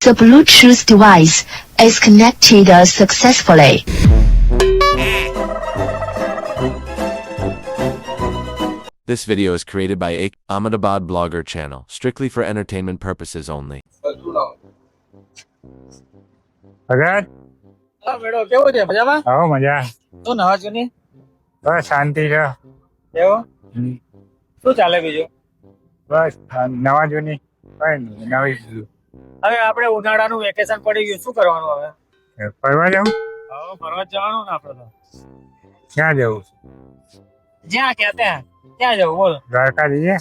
The Bluetooth device is connected successfully. This video is created by Ahmedabad Blogger channel, strictly for entertainment purposes only. ભગત મેડો કેવું છે મજામાં? આવો મજા. શું નવા જૂની? બસ શાંતિ છે. એવું? શું ચાલે બીજું? બસ નવા જૂની કઈ નહીં, નવી જૂની. હવે આપણે ઉનાળાનું વેકેશન પડી ગયું, શું કરવાનું હવે? ફરવા જવું? હવે ફરવા જવાનું ને આપણે તો. ક્યાં જવું? જ્યાં ક્યાં ત્યાં જવું બોલો. દ્વારકા જઈએ?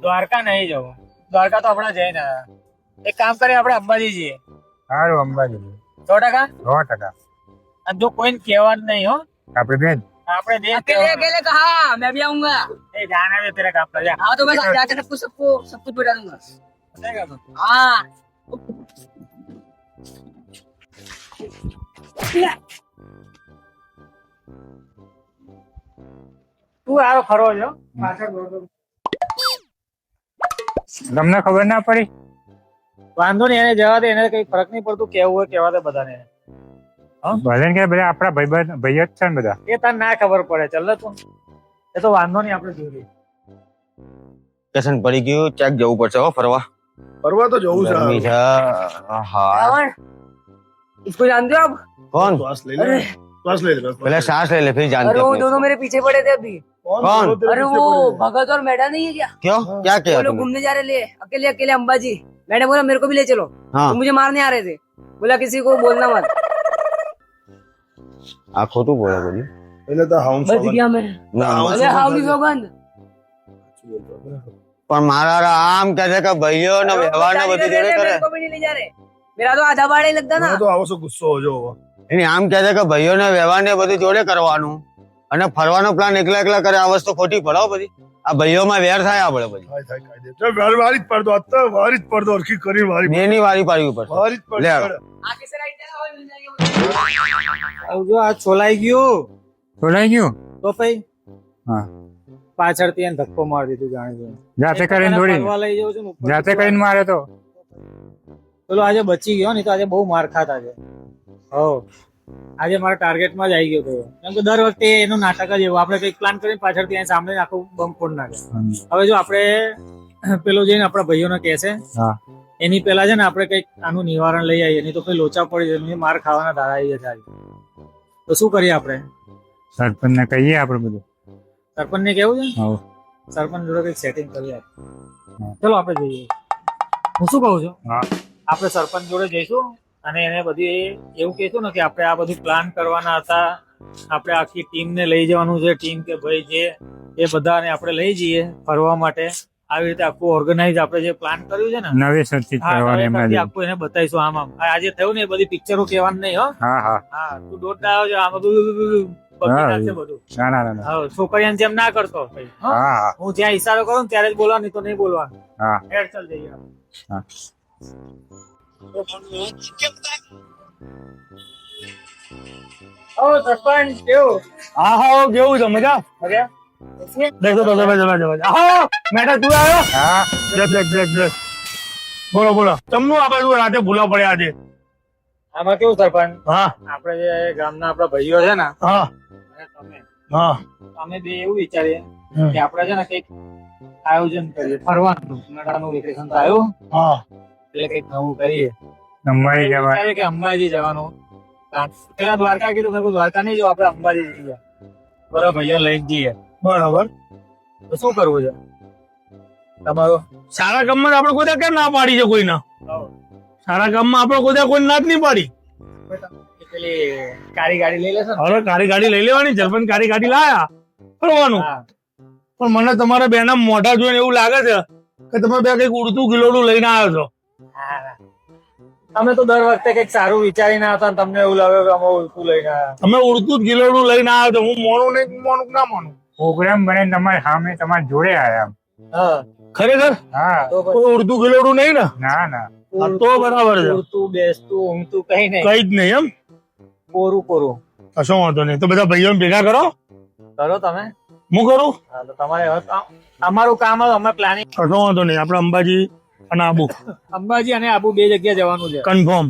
દ્વારકા નહીં જવું, દ્વારકા તો આપણે જઈને આવ્યા. એક કામ કરીએ, આપણે અંબાજી જઈએ. સારું, અંબાજી 100%? 100%. અને જો કોઈને કહેવાનું નહીં હો. આપણે બેન આપણે अकेले अकेले कहा मैं भी आऊंगा. એ જાને હવે તેરે કામ પર જા. हाँ तो मैं जाकर सब कुछ बता दूंगा. हाँ તું આવો ફરવો છો પાછળ દોડો. તમને ખબર ના પડી? વાંધો નહીં, એને જવા દે, એને કઈ ફરક નહીં પડતું, કેવું હોય કેવા દે બધાને. ભલે કે બધા આપણા ભાઈ જ છે ને બધા. એ તને ના ખબર પડે, ચાલ તું, એ તો વાંધો નહીં, આપણે જોઈએ. વેકેશન પડી ગયું, ચેક જવું પડશે હો ફરવા. ફરવા તો જવું છે. ગરમી છે. હા रावण इसको जानते हो आप? कौन? શ્વાસ લઈ લે, શ્વાસ લઈ લે. पहले सांस ले ले फिर जानते अरे वो अपने दोनों मेरे पीछे पड़े थे अभी. कौन? अरे वो भगत और मैडा नहीं है क्या? क्यों क्या वो किया लोग तुमने? घूमने जा रहे अकेले अकेले अंबाजी. मैंने बोला मेरे को भी ले चलो. हाँ तो मुझे मारने आ रहे थे. बोला किसी को बोलना मत. આ ખોટું બોલે બોલી. એટલે તો હાઉસ बच गया मैं. ના, अरे हाउली सौगंध. પણ મારા આમ કહે છે કે ભાઈઓ ને વ્યવહાર ને બધું જોડે કરે. मेरे को भी नहीं ले जा रहे. मेरा तो आधा भाड़ा ही लगता ना. મને તો આવો ગુસ્સો હોજો. એની આમ કહે છે કે ભાઈઓ ને વ્યવહાર ને બધું જોડે કરવાનું અને ફરવાનો પ્લાન એકલા એકલા કરે. આ વસ્તુ ખોટી પડાવો બધી. આ ભાઈઓ માં વેર થાય આપણે બધી. થાય થાય કાયદે. જો વારી જ પડતો આતો વારી જ પડતો અરખી કરી વારી બેની વારી પાડવી ઉપર વારી જ લે પડતો. आगे से राइट जाओ मिल जाएगी. જો આ છોલાઈ ગયું છોડાઈ ગયું? તો પછી હા, પાછળથી એને ધક્કો મારી દીધું જાણે જોઈને. જાતે કરીને દોડી ફરવા લઈ જાઉં છું ને ઉપર. જાતે કરીને મારે તો. પેલો આજે બચી ગયો ને, તો આજે બહુ માર ખાતા છે. હો આજે મારા ટાર્ગેટમાં જ આવી ગયો હતો. કેમ કે દર વખતે એનું નાટક જ એવું, આપણે કઈક પ્લાન કરીને પાછળથી અહીં સાંભળીને આખું બંધ ફોડ નાખે. હવે જો આપણે પેલો જઈને આપણા ભાઈઓને કહે છે, હા, એની પેલા છે ને આપણે કઈક આનું નિવારણ લઈ આવીએ, નહીં તો કઈ લોચા પડી જાય, માર ખાવાના ધારા આવી જશે. તો શું કરીએ આપણે? સરપંચ ને કહીએ આપણે બધું. સરપંચ ને કેવું છે? હા, સરપંચ જોડે કઈક સેટિંગ કરીએ. ચલો આપણે જઈએ. હું શું કહું છું, હા, આપણે સરપંચ જોડે જઈશું અને એને બધી એવું કહીશું ને કે આપણે આ બધું પ્લાન કરવાના હતા, આપણે આખી ટીમને લઈ જવાનું છે. ટીમ કે ભાઈ જે એ બધાને આપણે લઈ જઈએ ફરવા માટે. આવી રીતે આખું ઓર્ગેનાઇઝ આપણે જે પ્લાન કર્યું છે ને, નવી સર્ચિત કરવાની એમના જેવું. આખું એને બતાવીશું. આમ આમ આજે થયું ને એ બધી પિક્ચરો કહેવાનું નહીં હો. હા હા હા, તું દોડતા આવ્યો છે, આ બધું પકડી નાખશે બધું. ના ના ના. હા, છોકરીઓને જેમ ના કરતો ભાઈ. હો? હા હા હું જ્યાં ઈશારો કરું ને ત્યારે જ બોલવાનું, નહીં તો નહીં બોલવાનું. હા હેડ ચાલ જઈએ આપણે. હા. ઓ સરપંચ કેવું? હા હા કેવું છે મજા? મજા? દેખો તો જવા હા મેડમ તું આવ્યો? હા, દેખ બોલો બોલો. તમનું આ બાજુ રાતે ભૂલા પડ્યા છે. આમાં કેવું સરપંચ, હા આપણે જે ગામના આપણા ભાઈઓ છે ને, હા અને તમે, હા અમે બે એવું વિચારીએ કે આપણે છે ને કઈક આયોજન કરીએ ફરવાનું. ઉનાળાનું વેકેશન તો આવ્યું હા એટલે કઈક નવું કરીએ. અંબાજી જવા. વિચારીએ કે અંબાજી જવાનું. પેલા દ્વારકા કીધું, મેં કીધું દ્વારકા નહીં જવું, આપણે અંબાજી જઈએ. બરાબર, ભાઈઓ લઈને જઈએ. બરાબર. તો શું કરવું છે તમારું? સારા કામમાં આપણે કોઈ કેમ ના પાડી છે કોઈને? સારા કામમાં આપણે કોઈ ના જ નહીં પાડી. પેલી કાળી ગાડી લઈ લેશે ને? હવે કારી ગાડી લઈ લેવાની. સરપંચ કારી ગાડી લાયા ફરવાનું. હા. પણ મને તમારા બેના મોઢા જોઈને એવું લાગે છે કે તમે બે કઈક ઉડતું ગિલોડું લઈને આવ્યો છો. હા. અમે તો દર વખતે કઈક સારું વિચારીને આવતા ને તમને એવું લાગે કે અમે ઉલટું લઈને આવ્યા. તમે ઉડતું જ ગિલોડું લઈને આવ્યો છો. હું મોનું નહીં મોનું કે ના મોનું? પ્રોગ્રામ બને તમારી સામે તમારી જોડે આયા. હા. ખરેખર હા, તો પછી કોઈ ઉડતું ગિલોડું નહીં ને? ના ના. હા, તો બરાબર છે. ઉડતું બેસતું ઊંઘતું કઈ નહીં, કઈ જ નહીં એમ? કોરું કોરું. કશો વાંધો નહીં. તો બધા ભાઈઓ ભેગા કરો. કરો તમે. હું કરું હા, તો તમારે હવે અમારું કામ હવે અમે પ્લાનિંગ કશો વાંધો નહીં આપણે અંબાજી અને આબુ અંબાજી અને આબુ 2 જગ્યા જવાનું છે કન્ફર્મ.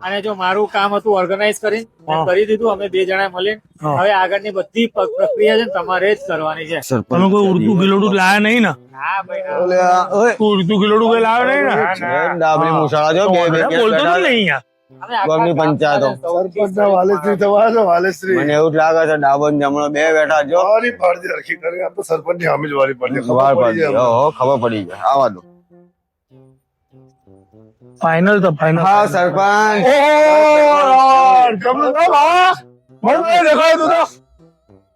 અને જો મારું કામ હતું ઓર્ગેનાઇઝ કરીને મેં હા. કરી દીધું. અમે 2 જણા મળીને હા. હવે આગળની બધી પ્રક્રિયા છે ને તમારે જ કરવાની છે. તમે કોઈ ઉડતું ગિલોડું લાયા નહીં ને? હા ભાઈ હા. ઓલે આ, ઓય, ઉડતું ગિલોડું કોઈ લાવ્યો નહીં ને? ડાબલી મુસાળા જો બે બે તો કેસ બોલતો બેઠા જ નહીં યાર. અમે આખા ગામની પંચાયતો. ગામના વાલેશ્રી થવા દો, વાલેશ્રી. મને એવું જ લાગે છે ડાબો ને જમણો બે બેઠા જો વારી પાડતી હરખી કરી. આ તો સરપંચની સામે જ વારી પાડતી. વાર ખબર પડી પડી જાય. ઓહો, ખબર પડી જાય આવા દો. ફાઇનલ તો ફાઇનલ. હા સરપંચ. તમને તો બાવા મને દેખાય તું તો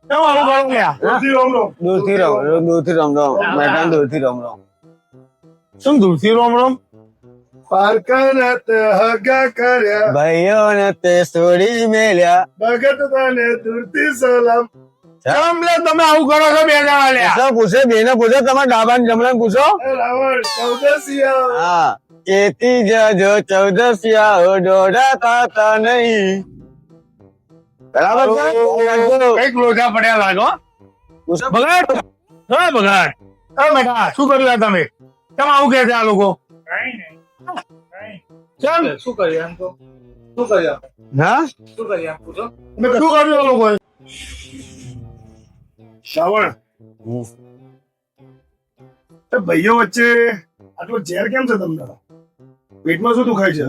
કેમ આવું કરું લ્યા? દૂરથી રોમ રોમ. દૂરથી રમ મેદાન દૂરથી રમ શું દૂરથી રોમ રોમ? પારકાને તે હગા કર્યા, ભાઈઓને તે છોડી મેલ્યા. ભગત તને દૂરથી સલામ. કેમ લે તમે આવું કરો છો બે જણા લ્યા? પૂછો પૂછે બેને પૂછો તમારા ડાબા ને જમણા પૂછો. એ રાવણ ચૌદસિયા. હા એથી જજો ચૌદસિયા દોડા થતા નહીં. બરાબર છે? કઈક લોચા પડ્યા લાગો. પૂછો. ભગત હા ભગત હા બેટા શું કર્યું આ તમે? કેમ આવું કે છે આ લોકો? કઈ નહીં. કેમ શું કર્યું એમ તો શું કર્યું હા શું કર્યું એમ પૂછો. શું કર્યું આ લોકોએ? શ્રાવણ, એ ભાઈઓ વચ્ચે આટલો ઝેર કેમ છે તમને? પેટમાં શું દુખાય છે?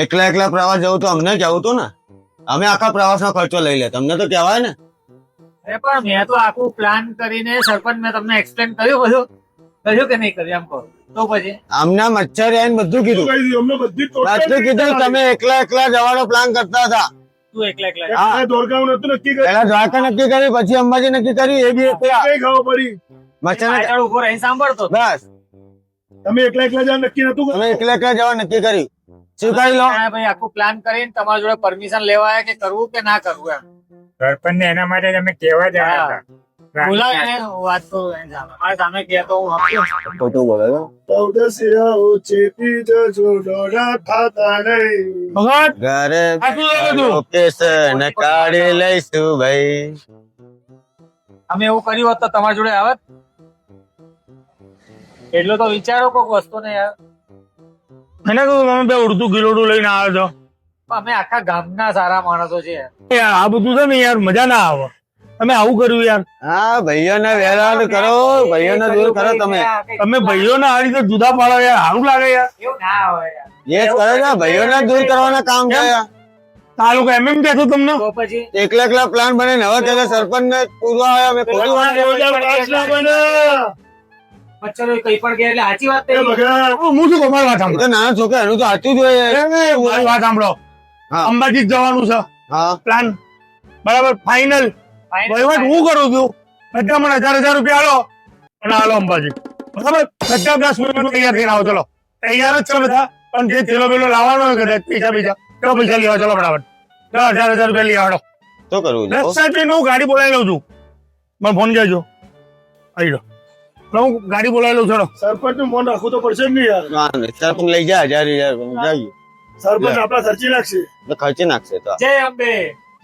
એકલા એકલા પ્રવાસ જવું તો અમને જવું હતું ને. અમે આખા પ્રવાસનો ખર્ચો લઈ લે તમને તો કહેવાય ને. અરે પણ મેં તો આખું પ્લાન કરીને સરપંચ મેં તમને એક્સપ્લેન કર્યું બધું કર્યું કે નહીં કર્યું એમ કહો તો પછી આમના મચ્છર આવીને બધું શું કીધું. કહી દીધું? અમને બધી total બધું કીધું તમે એકલા એકલા જવાનો પ્લાન કરતા હતા. તું એકલા એકલા હા, ધોળકાવું નતું નક્કી કર્યું. પેલા દ્વારકા નક્કી કરી પછી અંબાજી નક્કી કરી એ બી એકલા. કઈ ખબર પડી? મચ્છર પાછળ ઉભો રહીને સાંભળતો હતો. બસ તમે એકલા એકલા જવા નક્કી નતું કર્યું? તમે એકલા એકલા જવા નક્કી કર્યું. સ્વીકારી લો. હા ભાઈ આખું પ્લાન કરીને તમારા જોડે પરમિશન લેવા આવ્યા કે કરવું કે ના કરવું એમ સરપંચને એના માટે તમે કહેવા જ આવ્યા હતા. બોલાવે ને હું વાત કરું એની સામે. મારી સામે કહેતો હું સમજ્યો. ખોટું બોલે છો. ચૌદસિયાઓ ચેતી જજો દોડા થતા નહીં. ભગત ઘરે આ શું લાગે તું? લોકેશન કાઢી લઈશું ભાઈ. અમે એવું કર્યું હોત તો તમારી જોડે આવત એટલો તો વિચારો કોઈક વસ્તુ ને યાર. એને કહું તમે બે ઉડતું ગિલોડું લઈને આવ્યો છો. અમે આખા ગામના સારા માણસો છે યાર આ બધું છે ને યાર મજા ના આવે. તમે આવું કર્યું યાર. હા ભાઈઓને વેરાન કરો ભાઈઓને દૂર કરો તમે. તમે ભાઈઓને આ રીતે જુદા પાડો યાર સારું લાગે યાર. એવું ના હોય યાર. જે કરે છે ભાઈઓને દૂર કરવાના કામ છે. આ લોકો એમ કહેતો તમને તો પછી એકલા એકલા પ્લાન બને હવે કે સરપંચ ને પૂરવા આવ્યા અમે ખોટી વાત કરી. 2005 ના બને. મચ્છરો કઈ પણ ગયા એટલે સાચી વાત એ થઈ ભગત, હું શું કહું મારી વાત એ સાંભળો. તો નાના છોકરા એનું તો સાચું જોઈએ. મારી વાત સાંભળો હા. અંબાજી જ જવાનું છે હા પ્લાન બરાબર ફાઇનલ. વહીવટ હું કરું છું બધા મને 1000 રૂપિયા આલો અને આલો અંબાજી બરાબર. બધા 10 મિનિટમાં તૈયાર થઈને આવો ચલો. તૈયાર જ છે બધા પણ જે થેલો પેલો લાવવાનો હોય કદાચ પૈસા તો પૈસા લેવા ચલો ફટાફટ 10,000 રૂપિયા લઈ આવડો. શું કરવું છે? વેબસાઇટ હું ગાડી બોલાવી લઉં છું મને ફોન કરજો આવી લો. હું ગાડી બોલાવી લઉં ચલો. સરપંચ નું મન રાખવું તો પડશે જ નહીં યાર. ના, નહીં. સરપંચ લઈ જા 1000 જઈએ સરપંચ આપડા ખર્ચી નાખશે. તો ખર્ચી નાખશે તો જય અંબે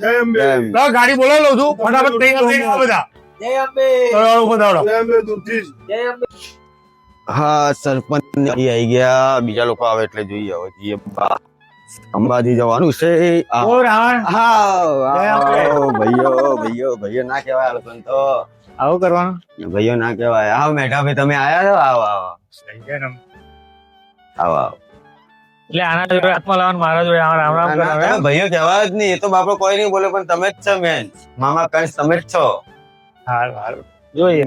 જય અંબે. એમ. લો, ગાડી બોલાવી લઉં છું ફટાફટ તૈયાર થઈને આવો બધા. જય અંબે ચલો, ઉભો થાવડો. જય અંબે દૂરથી જ. જય અંબે હા સરપંચ આવી ગયા બીજા લોકો આવે એટલે જોઈએ હવે જઈએ. અંબાજી જવાનું છે. ઓ રાવણ ભાઈઓ ના કહેવાય આ લોકોને તો. આવું કરવાનું ભાઈઓ ના કહેવાય. આવો મેઠા ભાઈ તમે આયા છો. આવો આવો થઈ ગયા ને. આવો આવો. એટલે આના જોડે હાથમાં લાવવાનું મારા જોડે આમ રામ રામ ના, ના, કરાવે તમે ભાઈઓ કહેવાય જ નહીં. એ તો બાપડો કોઈ નહીં બોલે પણ તમે જ છો મેન. મામા કંસ તમે જ છો. હારું હારું જોઈએ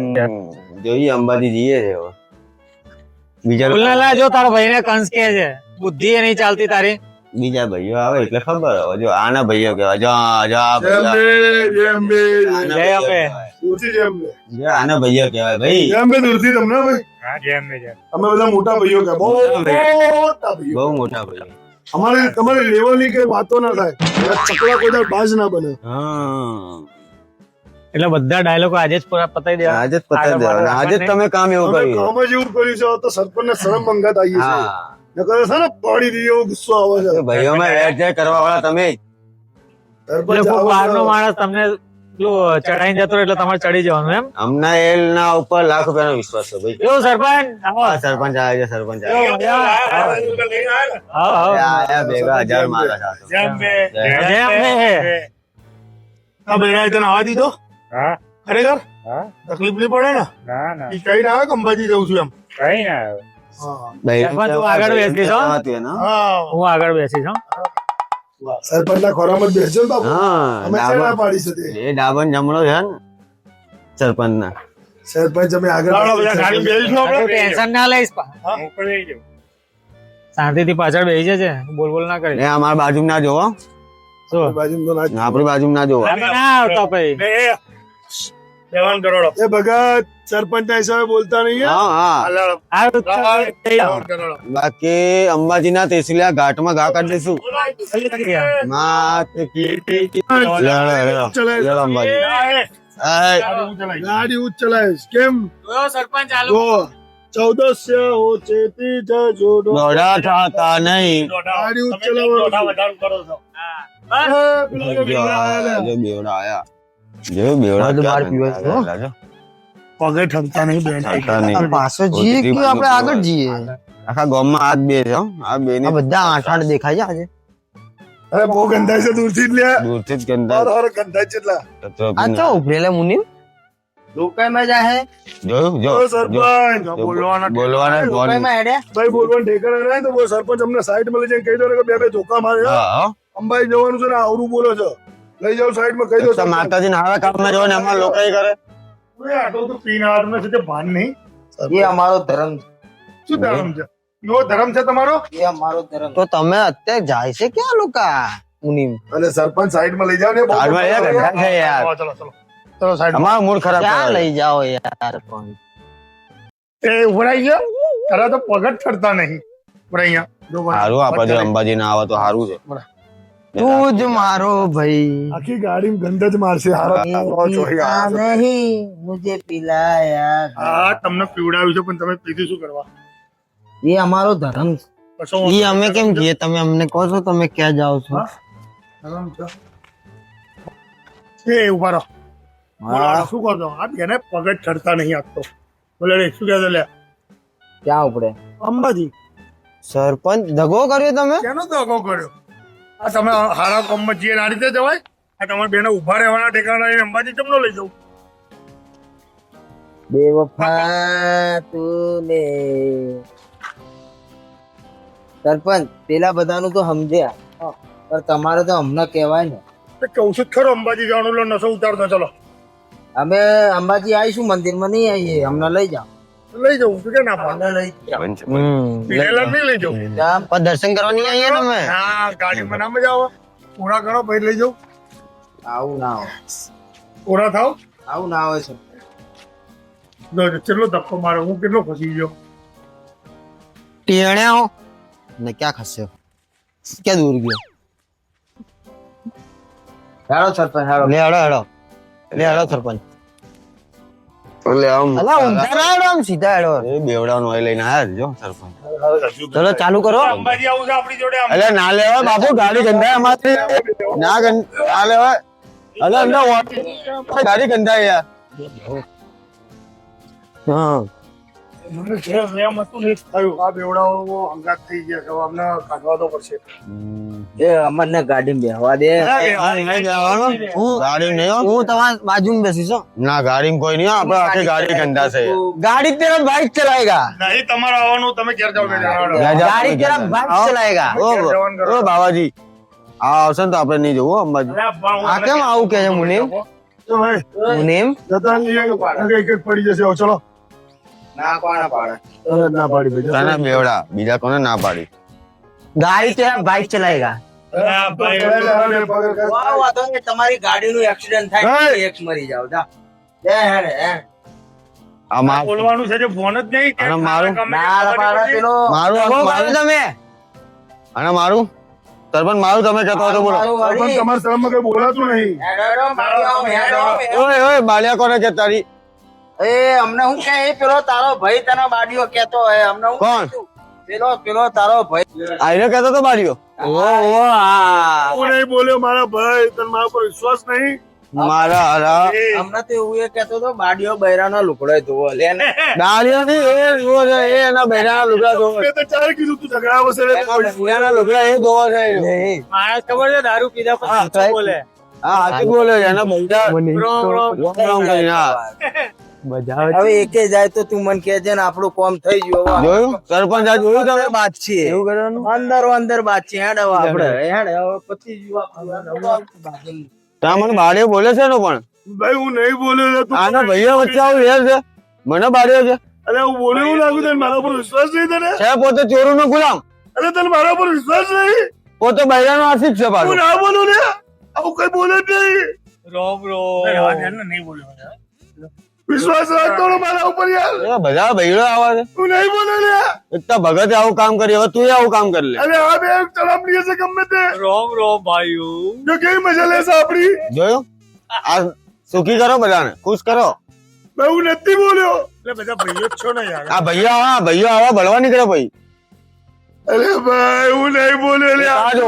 જોઈએ અંબાજી જઈએ છે હવે. બીજા લોકો- બોલને લા જો તારા ભાઈને કંસ કે છે બુદ્ધિ એ નહીં ચાલતી તારી બીજા ભાઈઓ આવે એટલે ખબર હવે. જો આના ભાઈઓ કહેવાય. જો જો આ જય ભાઈઓ. અંબે, જય અંબે. આના જય અંબે. ભાઈઓ કહેવાય. દૂરથી જય અંબે. જો આના ભાઈઓ કહેવાય ભાઈ. જય અંબે દૂરથી તમને ભાઈ. હા જેમ ને જેમ. અમે બધા મોટા ભાઈઓ કે બહુ મોટા ભાઈઓ. બહુ મોટા ભાઈઓ. અમારે તમારે લેવલની કઈ વાતો ના થાય. ચકલા કોઈ દાડો બાજ ના બને. હા એટલે બધા ડાયલોગો આજે જ પૂરા પતાઈ દેવા આજે જ પતાવી દેવાના. આજે જ તમે કામ એવું અમે કર્યું. કામ જ એવું કર્યું છે તો સરપંચ ને શરમ મંગાત આવી છે. હા નકર છે ને પાડી દઈએ એવો ગુસ્સો આવે છે. ભાઈઓમાં વેર ઝેર કરવા વાળા તમે જ. સરપંચ એટલે કોઈ આવો બહારનો છે. માણસ તમને પેલું ચડાઈને જતો રહે એટલે તમારે ચડી જવાનું એમ અમને એના ઉપર લાખ રૂપિયાનો વિશ્વાસ છે ભાઈ. કેવું સરપંચ આવો. આ સરપંચ આવે છે, સરપંચ આવે છે. આવો, આવો. આયા ભેગા 1000 મારા સાથે. જેમ બે. આ બૈરાએ તને આવવા દીધો હા ખરેખર હા તકલીફ નહીં પડે ને ના ના ઈ કઈ ના આવે કે અંબાજી જઉં છું એમ કઈ ના આવે બૈરા તું આગળ બેસી છો? હતું એને. હા હું આગળ બેસી છું સરપંચના ખોરામાં જ બેસજો ને બાપુ હા, અમે છે ના ડાબન- પાડી છે તે એ ડાબન જમણો છે ને સરપંચ ના. સરપંચ અમે આગળ ચાલો બધા ગાડી બેસીશું આપણે ટેન્શન ના લઈશ ઉપર લઈ જાઓ શાંતિથી પાછળ બેસી જજે બોલ બોલ ના કરી એ અમારા બાજુ ના જોવો, શું બાજુમાં તો ના જ. આપણી બાજુ ના જોવો. અમે ના આવતા પછી દેવાન કરોડો એ ભગત સરપંચના હિસાબે બોલતા નહીં હે? હા હા. બાકી અંબાજીના તેસલિયા ઘાટમાં ઘા કાઢી દઈશું. માત કી લેડો, લેડો. લેડો અંબાજી. આય. ગાડી ઉચ્ચ ચલાવીશ કેમ સરપંચ જો 14 હો ચેતી જજો દોડા થતા નહીં. ગાડી ઉચ્ચ ચલાવવાનું જો બેવડા આયા. જો બેવડા ક્યાં ગંદા જો. પગે ઠગતા નહીં બેન થતા નહીં. પાછો જઈએ કે આપણે આગળ જઈએ આખા ગામમાં હાથ બે છે હો. આ બે આ બધા આઠ દેખાય છે આજે અરે બહુ ગંધાય છે દૂરથી જ લે દૂરથી જ ગંદા અરે ગંધાય છે એટલા આ તો ઉભરેલા મુનિમ લોકાઈમાં જા હે જોયું જો ઓ સરપંચ બોલવાના લોકાઈમાં હેડે ભાઈ બોલવાનું ઠેકાણે રહે તો બોલ સરપંચ અમને સાઈડમાં લઈ જઈને કહી દો ને કે બે ધોકા મારે હો. હા અંબાઈ જવાનું છે ને આવરું બોલો છો લઈ જાઓ સાઈડમાં કહી દો તો માતાજી ના હારા કામમાં જો ને અમારા લોકો કરે. આટલો તો પીને હાથમાં છે તે ભાન નહીં એ અમારો ધર્મ શું ધર્મ છે એવો ધર્મ છે તમારો એ અમારો ધર્મ તો તમે અત્યારે જાય છે ક્યાં લોકા મુનિમ અને સરપંચ સાઈડમાં લઈ જાઓ ને બહુ હાલમાં એ ગંદા છે યાર. ચલો ચલો ચલો સાઈડ અમારો મૂડ ખરાબ ક્યાં કરે. લઈ જાઓ યાર પણ એ ઉભરાઈ ગયો ખરા તો પગત ઠરતા નહીં ઉભરાઈ ગયા જો ભાઈ. હારું આપણે જો અંબાજી ના આવે તો હારું છે. તું જ મારો ભાઈ આખી ગાડી ગંધ જ મારશે હારા છો યાર. નહીં મુજે પિલાયા હા તમને પીવડાવ્યું છે પણ તમે પીધી શું કરવા એ અમારો ધર્મ કશો એ અમે કેમ જઈએ તમે અમને કહો છો તમે ક્યાં જાઓ છો ધર્મ છે. એ ઉભા રહો બોલો, આ શું કહો છો આ બેને પગત ઠરતા નહીં આપતો બોલે રે શું કહેતો લે ક્યાં ઉપડે અંબાજી સરપંચ દગો કર્યો તમે કેનો દગો કર્યો આ તમે હારા કામમાં જઈએ આ રીતે જવાય આ તમારે બેને ઉભા રહેવાના ઠેકાણા લઈને અંબાજી ચમનો લઈ જાઉં બેવફા તુને સરપંચ પેલા બધાનું તો સમજ્યા પણ તમારે તો અમને કહેવાય ને તો કહું છું જ ખરો અંબાજી જવાનું લો નસો ઉતારતો ચલો અમે અંબાજી આવીશું મંદિરમાં નહીં આવીએ અમને લઈ જાઓ લઈ જાઉં છું કે ના પાડે અમને લઈ જાઓ પીરેલા નહીં લઈ જાઉં પણ દર્શન કરવા નહીં આવીએ ને અમે હા ગાડીમાં ના મજા આવે પૂરા કરો પછી લઈ જાઉં આવું ના હોય પૂરા થાવ આવું ના હોય છે જો કેટલો ધક્કો મારો હું કેટલો ફસી ગયો ટેણ્યા હો ને ક્યાં ખસ્યો ક્યાં દૂર ગયો હેડો સરપંચ હેડો લે હેડો હેડો લે હેડો સરપંચ એટલે આમ અલા ઊંધા ના હેડો આમ સીધા હેડો એ બેવડાનો ઓય લઈને આયા જો સરપંચ. ચલો ચાલુ કરો અંબાજી આવું છે આપણી જોડે અલે ના લેવા બાપુ ગાડી ગંધાય અમારી ના ના લેવા અલે અંદર ગાડી ગંધાય યાર. હા મને ઘેર એમ હતું નહીં થયું આ બેવડાઓ અંગાત થઈ ગયા છે હવે અમને કાઢવા તો પડશે એ અમરને ગાડી બેહવા દે ગાડી નહીં હો. હું તમારા બાજુમાં બેસીશ હો. ના ગાડી કોઈ નહીં હો. આપણે આખી ગાડી ગંધા છે गाड़ी तेरा बाइक चलाएगा નહીં તમારે આવવાનું તમે ઘેર જાઓ ને જાઓ. गाड़ी तेरा बाइक चलाएगा ઓ બાબાજી આ આવશે ને તો આપણે નહીં જવું હો અંબાજી. અરે અબ્બા, હું આ કેમ આવું કે છે મુનિમ તો ભાઈ મુનિમ જતા નહીં એક એક પડી જશે હવે ચલો ના કોના પાડે અરે ના પાડી ભાઈ તને બેવડા બીજા કોને ના પાડી. गाड़ी तेरा बाइक चलाएगा અરે ભાઈ, તમારી ગાડીનું એક્સિડન્ટ થાય એક મરી જાવ જા એ હેડ હે આ માર- બોલવાનું છે જે ફોન જ નહીં કે અને મારું? ગમે તે ના ખબર પાડે નથી. પેલો મારું દગો કર્યો મારું તમે અને મારું સરપંચ મારું તમે કહેતો હતો બોલો. મારું વાળી. પણ તમારા શરમમાં કઈ બોલાતું નહીં હેડ, હેડ, મારી આવો, હેડ, હેડ. ઓય ઓય બાલિયા કોને કે તારી એ અમને હું કે એ પેલો તારો ભાઈ તને બાડીઓ કેતો હોય અમને હું કોણ? કીધું? પેલો તારો ભાઈ આઈને કહેતો તો બાલિયો. ઓ આ હું નહીં બોલ્યો મારા ભાઈ તને મારા પર વિશ્વાસ નહીં મારા હારા હમણાં તો એવું એ કહેતો હતો બાડીઓ બૈરાના લુકડો ધોવો લે ને. દાળીઓ ની એ જુઓ છે, એ એના બહેરાના લુગડા ધોવે છે. મેં તો ચારે કીધું તું ઝઘડા વસે એના બહેરાના લુગડા એ ધોવે છે. માણસ ખબર છે દારૂ પીધા પછી હા, શું બોલે હા હાચું બોલે છે એના બૈરા રોમ રોમ રોમ કરીને, હા. હવે એકે જાય તો તું મને કહેજે ને આપણું કોમ થઈ ગયું. જોયું સરપંચ આ જોયું તમે બાદ છે એવું કરવાનું અંદર બાદ છે. હેડ હવે આપણે હેડ હવે પતી ગયું. ત્યાં મને બારે બોલે છે ને પણ ભાઈ હું નહીં બોલ્યો તું આના ભાઈઓ વચ્ચે આવું વેર છે મને બારે છે અરે હું બોલ્યો એવું લાગુ તને મારા ઉપર વિશ્વાસ નહીં તને છે પોતે ચોરો નો ગુલામ અરે તને મારા ઉપર વિશ્વાસ નહીં પોતે બૈરાનો આશિક છે હું પાછો ના બોલું ને આવું કઈ બોલે જ નહીં રોમ રોમ નહીં બોલ્યો વિશ્વાસ રાખતો ને મારા ઉપર યાર એ બધા બૈરો આવા છે હું નહીં બોલે ને એકતા ભગતે આવું કામ કરી હવે તું આવું કામ કરી લે અરે આ બે તરફ લીએ છે ગમે તે રોમ રોમ ભાઈઓ જો કેવી મજા લેશે આપડી જોયું આ સુખી કરો બધાને ખુશ કરો ભાઈ હું નથી બોલ્યો એટલે બધા ભાઈઓ જ છો ને યાર આ ભાઈઓ આવા બળવા નીકળે ભાઈ અરે ભાઈ હું નહીં બોલ્યો લે આ જો.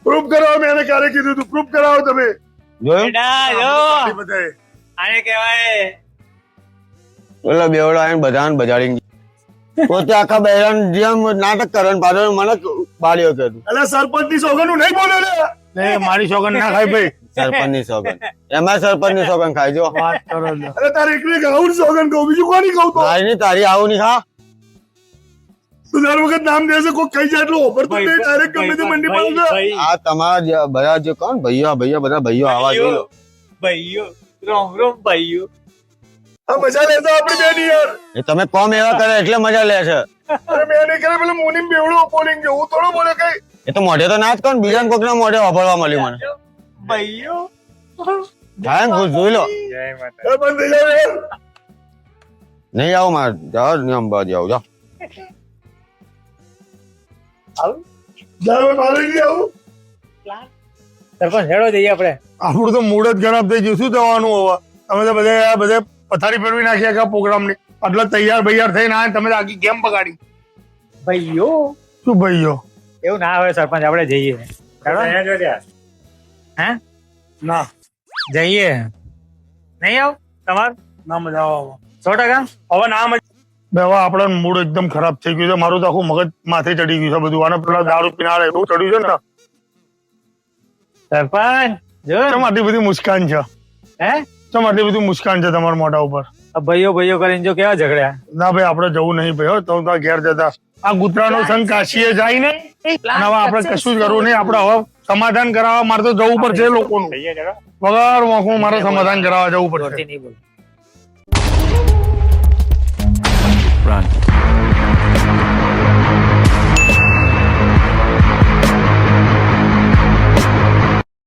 પ્રૂફ કરાવો મેં એને ક્યારે કીધું તું પ્રૂફ કરાવો તમે જોયું બેટા જો બધાએ આને કહેવાય બોલો બેવડો આવીને બધાને બજાડીને પોતે આખા બૈરાન જેમ નાટક કરે ને પાછળ મને બાળ્યો કે તું અરે સરપંચ ની સોગન હું નહીં બોલ્યો લે નહીં મારી સોગન ના ખાય ભાઈ સરપંચ ની સોગન એમાં સરપંચ ની સોગન ખાય જો વાત કરો છો. અરે તારે એકલી કહું સોગન કહું બીજું કોની કહું તો મારી ની તારી આવું નહીં ખા તું દર વખત નામ દેશે કોઈ કઈ જાય એટલું ઓફર તો ડાયરેક્ટ ગમે તે મંડી પાડું આ તમારા બધા જે કોણ ભાઈઓ બધા ભાઈઓ આવા જોઈ લો ભાઈઓ રોમ રોમ ભાઈઓ આ મજા લેતો આપડી બેની યાર એ તમે કોમ એવા કરે એટલે મજા લે છે અરે મેં નહીં કરે પેલું મોની બેવડો બોલિંગ ગયો હું થોડો બોલે કઈ એ તો મોઢે તો ના જ કોણ બીજા કોક ના મોઢે વાપરવા મળ્યું મને ભાઈઓ થાય ને ખુશ જોઈ લો એ બંધ થઈ જાવ યાર નહીં આવો મારે જાઓ નિયમ બાદ જાઓ જાઓ જાવ મારે નહીં આવું સરપંચ હેડો જઈએ આપણે આપણું તો મૂડ જ ખરાબ થઈ ગયું શું થવાનું હવે તમે તો બધે પથારી ફેરવી નાખી આખા પ્રોગ્રામ ની આટલા તૈયાર થઈને આ તમે તો આખી ગેમ બગાડી ભાઈઓ શું ભાઈઓ એવું ના આવે સરપંચ આપણે જઈએ હેડો હે ના જઈએ નહીં આવ તમાર ના મજા આવે 100% હવે ના મજા હવે આપડે મૂડ એકદમ ખરાબ થઈ ગયું છે મારું તો આખું મગજ માથે ચડી ગયું છે બધું આને પેલા દારૂ પીનારે એવું ચડ્યું છે ને સરપંચ જો કેમ આટલી બધી મુસ્કાન છે હે કેમ આટલી બધી મુસ્કાન છે તમારા મોઢા ઉપર આ ભાઈઓ કરીને જો કેવા ઝઘડ્યા ના ભાઈ આપડે જવું નહીં ભાઈ હો તો તો ઘેર જતા આ કૂતરાનો સંગ કાશીએ જાય ને અને હવે આપડે કશું જ કરવું નહીં આપડે હવે સમાધાન કરાવવા મારે તો જવું પડશે લોકોનું વગર મોખું મારે સમાધાન કરાવવા જવું પડશે નહીં બોલ